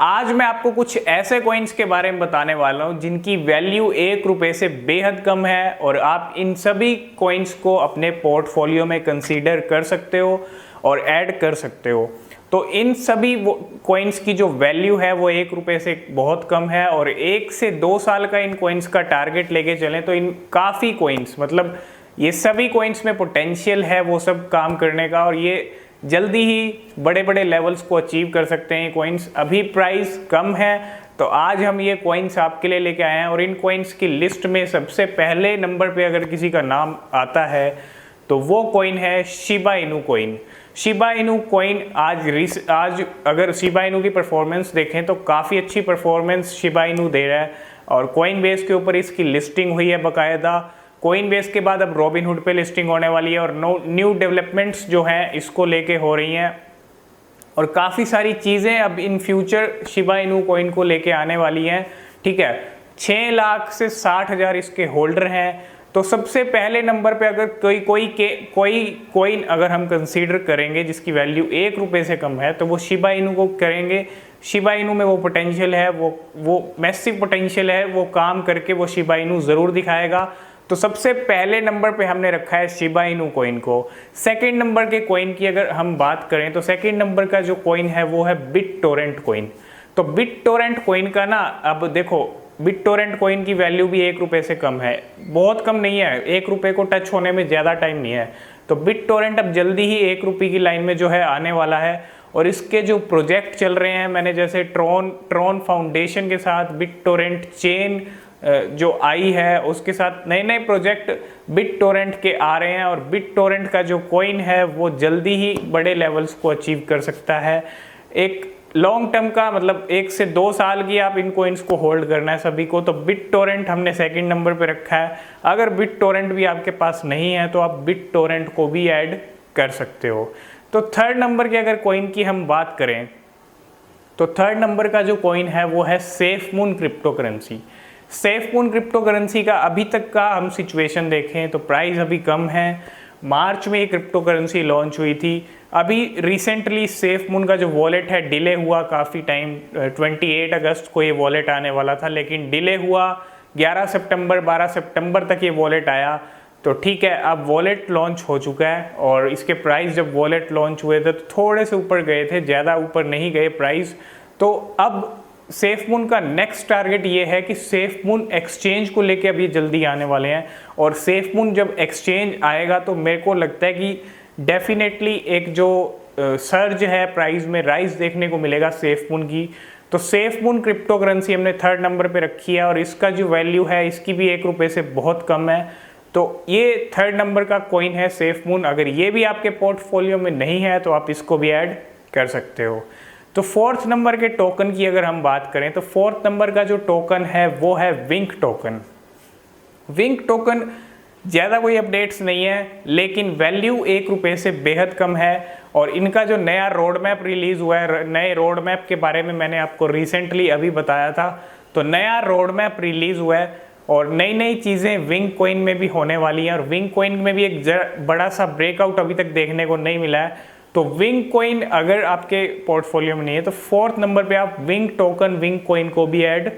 आज मैं आपको कुछ ऐसे कॉइन्स के बारे में बताने वाला हूं जिनकी वैल्यू 1 रुपए से बेहद कम है और आप इन सभी कॉइन्स को अपने पोर्टफोलियो में कंसीडर कर सकते हो और ऐड कर सकते हो। तो इन सभी कॉइन्स की जो वैल्यू है वो 1 रुपए से बहुत कम है और 1 से 2 साल का इन कॉइन्स का टारगेट लेके चलें तो इन काफ़ी कॉइन्स मतलब ये सभी कॉइन्स में पोटेंशियल है वो सब काम करने का और ये जल्दी ही बड़े बड़े लेवल्स को अचीव कर सकते हैं। कॉइन्स अभी प्राइस कम है तो आज हम ये कॉइन्स आपके लिए लेके आए हैं और इन कॉइन्स की लिस्ट में सबसे पहले नंबर पे अगर किसी का नाम आता है तो वो कॉइन है Shiba Inu coin. Shiba Inu coin आज अगर शिबा इनू की परफॉर्मेंस देखें तो काफ़ी अच्छी परफॉर्मेंस शिबा इनू दे रहा है और कॉइन बेस के ऊपर इसकी लिस्टिंग हुई है बाकायदा। कॉइन बेस के बाद अब रॉबिनहुड पे लिस्टिंग होने वाली है और न्यू डेवलपमेंट्स जो हैं इसको लेके हो रही हैं और काफ़ी सारी चीज़ें अब in future Shiba Inu coin को लेके आने वाली हैं। ठीक है, 6 लाख से 60,000 इसके होल्डर हैं। तो सबसे पहले नंबर पे अगर कोई कॉइन अगर हम कंसीडर करेंगे जिसकी वैल्यू 1 रुपए से कम है तो वो शिबा इनू को करेंगे। शिबा इनू में वो पोटेंशियल है, वो मैसिव पोटेंशियल है, वो काम करके वो शिबा इनू ज़रूर दिखाएगा। तो सबसे पहले नंबर पे हमने रखा है शिबा इनू कॉइन को। सेकंड नंबर के कॉइन की अगर हम बात करें तो सेकंड नंबर का जो कॉइन है वो है बिटटोरेंट कॉइन। तो बिटटोरेंट कॉइन का ना अब देखो बिटटोरेंट कॉइन की वैल्यू भी 1 रुपए से कम है, बहुत कम नहीं है, 1 रुपए को टच होने में ज़्यादा टाइम नहीं है। तो बिटटोरेंट अब जल्दी ही 1 रुपये की लाइन में जो है आने वाला है और इसके जो प्रोजेक्ट चल रहे हैं मैंने जैसे ट्रॉन फाउंडेशन के साथ बिटटोरेंट चेन जो आई है उसके साथ नए नए प्रोजेक्ट बिटटोरेंट के आ रहे हैं और बिटटोरेंट का जो कॉइन है वो जल्दी ही बड़े लेवल्स को अचीव कर सकता है। एक लॉन्ग टर्म का मतलब 1 से 2 साल की आप इन कॉइन्स को होल्ड करना है सभी को। तो बिटटोरेंट हमने सेकंड नंबर पे रखा है। अगर बिटटोरेंट भी आपके पास नहीं है तो आप बिटटोरेंट को भी ऐड कर सकते हो। तो थर्ड नंबर के अगर कॉइन की हम बात करें तो थर्ड नंबर का जो कॉइन है वो है SafeMoon crypto currency. SafeMoon crypto currency का अभी तक का हम सिचुएशन देखें तो प्राइस अभी कम है। मार्च में ये क्रिप्टो करेंसी लॉन्च हुई थी। अभी रिसेंटली सेफमून का जो वॉलेट है डिले हुआ काफ़ी टाइम, 28 अगस्त को ये वॉलेट आने वाला था लेकिन डिले हुआ, 11 सितंबर 12 सितंबर तक ये वॉलेट आया। तो ठीक है, अब वॉलेट लॉन्च हो चुका है और इसके प्राइस जब वॉलेट लॉन्च हुए थे तो थोड़े से ऊपर गए थे, ज़्यादा ऊपर नहीं गए प्राइस। तो अब सेफमून का नेक्स्ट टारगेट ये है कि सेफमून एक्सचेंज को लेके अब ये जल्दी आने वाले हैं और सेफमून जब एक्सचेंज आएगा तो मेरे को लगता है कि डेफिनेटली एक जो सर्ज है प्राइस में राइज देखने को मिलेगा सेफमून की। तो सेफमून क्रिप्टो करेंसी हमने थर्ड नंबर पे रखी है और इसका जो वैल्यू है इसकी भी 1 रुपये से बहुत कम है। तो ये थर्ड नंबर का कॉइन है सेफमून। अगर ये भी आपके पोर्टफोलियो में नहीं है तो आप इसको भी ऐड कर सकते हो। तो फोर्थ नंबर के टोकन की अगर हम बात करें तो फोर्थ नंबर का जो टोकन है वो है विंक टोकन। विंक टोकन ज़्यादा कोई अपडेट्स नहीं है लेकिन वैल्यू 1 रुपये से बेहद कम है और इनका जो नया रोड मैप रिलीज़ हुआ है, नए रोड मैप के बारे में मैंने आपको रिसेंटली अभी बताया था। तो नया रोड मैप रिलीज़ हुआ है और नई नई चीज़ें विंक कॉइन में भी होने वाली हैं और विंक कॉइन में भी एक बड़ा सा ब्रेकआउट अभी तक देखने को नहीं मिला है। तो विंक कॉइन अगर आपके पोर्टफोलियो में नहीं है तो फोर्थ नंबर पे आप विंक टोकन विंक कॉइन को भी ऐड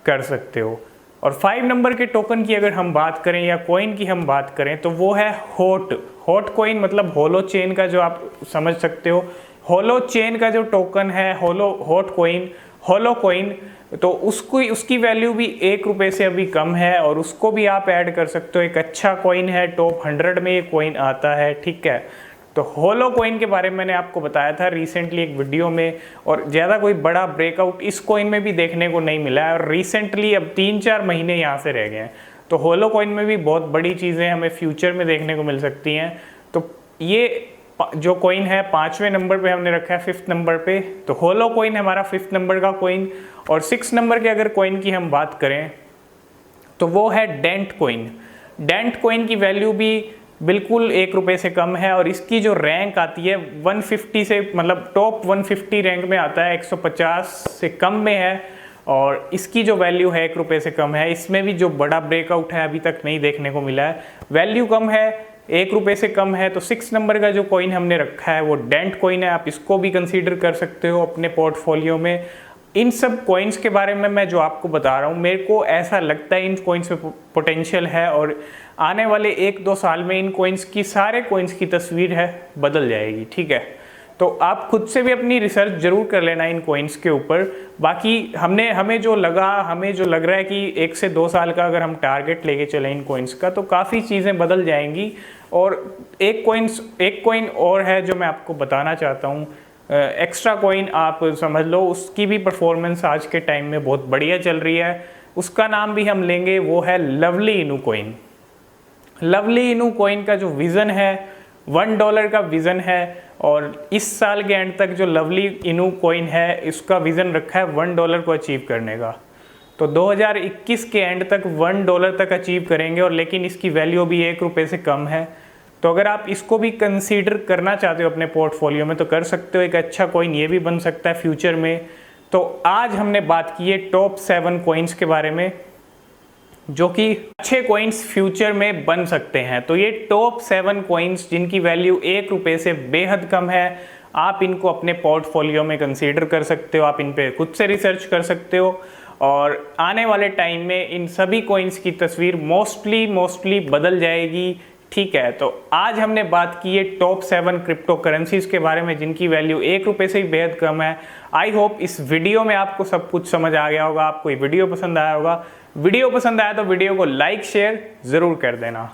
कर सकते हो। और 5 नंबर के टोकन की अगर हम बात करें या कॉइन की हम बात करें तो वो है हॉट कॉइन, मतलब होलो चेन का जो आप समझ सकते हो। होलो चेन का जो टोकन है होलो कॉइन, तो उसकी वैल्यू भी 1 रुपये से अभी कम है और उसको भी आप ऐड कर सकते हो। एक अच्छा कॉइन है, टॉप 100 में ये कॉइन आता है। ठीक है, तो होलो कॉइन के बारे में मैंने आपको बताया था रिसेंटली एक वीडियो में और ज़्यादा कोई बड़ा ब्रेकआउट इस कॉइन में भी देखने को नहीं मिला है और रिसेंटली अब 3-4 महीने यहाँ से रह गए हैं। तो होलो कॉइन में भी बहुत बड़ी चीज़ें हमें फ्यूचर में देखने को मिल सकती हैं। तो ये जो कॉइन है 5वें नंबर पे हमने रखा है 5th नंबर पे। तो होलो कॉइन हमारा 5th नंबर का कॉइन। और 6 नंबर के अगर कॉइन की हम बात करें तो वो है डेंट कॉइन। डेंट कॉइन की वैल्यू भी बिल्कुल 1 रुपये से कम है और इसकी जो रैंक आती है 150 से, मतलब टॉप 150 रैंक में आता है, 150 से कम में है और इसकी जो वैल्यू है 1 रुपये से कम है। इसमें भी जो बड़ा ब्रेकआउट है अभी तक नहीं देखने को मिला है। वैल्यू कम है, 1 रुपये से कम है। तो 6 नंबर का जो कॉइन हमने रखा है वो डेंट कॉइन है। आप इसको भी कंसीडर कर सकते हो अपने पोर्टफोलियो में। इन सब कॉइन्स के बारे में मैं जो आपको बता रहा हूँ, मेरे को ऐसा लगता है इन कॉइन्स में पोटेंशियल है और आने वाले 1-2 साल में इन कॉइन्स की, सारे कॉइन्स की तस्वीर है बदल जाएगी। ठीक है, तो आप खुद से भी अपनी रिसर्च जरूर कर लेना इन कॉइन्स के ऊपर। बाकी हमें जो लग रहा है कि 1 से 2 साल का अगर हम टारगेट लेके चलें इन कॉइन्स का, तो काफ़ी चीज़ें बदल जाएंगी। और एक कॉइन और है जो मैं आपको बताना चाहता हूँ, एक्स्ट्रा कॉइन आप समझ लो, उसकी भी परफॉर्मेंस आज के टाइम में बहुत बढ़िया चल रही है। उसका नाम भी हम लेंगे, वो है लवली इनू कॉइन। लवली इनू कॉइन का जो विज़न है $1 का विज़न है, और इस साल के एंड तक जो लवली इनू कॉइन है इसका विज़न रखा है $1 को अचीव करने का। तो 2021 के एंड तक $1 तक अचीव करेंगे, और लेकिन इसकी वैल्यू भी ₹1 से कम है। तो अगर आप इसको भी कंसीडर करना चाहते हो अपने पोर्टफोलियो में तो कर सकते हो, एक अच्छा कॉइन ये भी बन सकता है फ्यूचर में। तो आज हमने बात की है टॉप 7 कॉइन्स के बारे में जो कि अच्छे कॉइन्स फ्यूचर में बन सकते हैं। तो ये टॉप 7 कॉइन्स जिनकी वैल्यू ₹1 से बेहद कम है, आप इनको अपने पोर्टफोलियो में कंसीडर कर सकते हो, आप इन पे खुद से रिसर्च कर सकते हो, और आने वाले टाइम में इन सभी कॉइन्स की तस्वीर मोस्टली बदल जाएगी। ठीक है, तो आज हमने बात की है टॉप 7 क्रिप्टो करेंसीज के बारे में जिनकी वैल्यू ₹1 से भी बेहद कम है। आई होप इस वीडियो में आपको सब कुछ समझ आ गया होगा, आपको ये वीडियो पसंद आया होगा। वीडियो पसंद आया तो वीडियो को लाइक शेयर ज़रूर कर देना।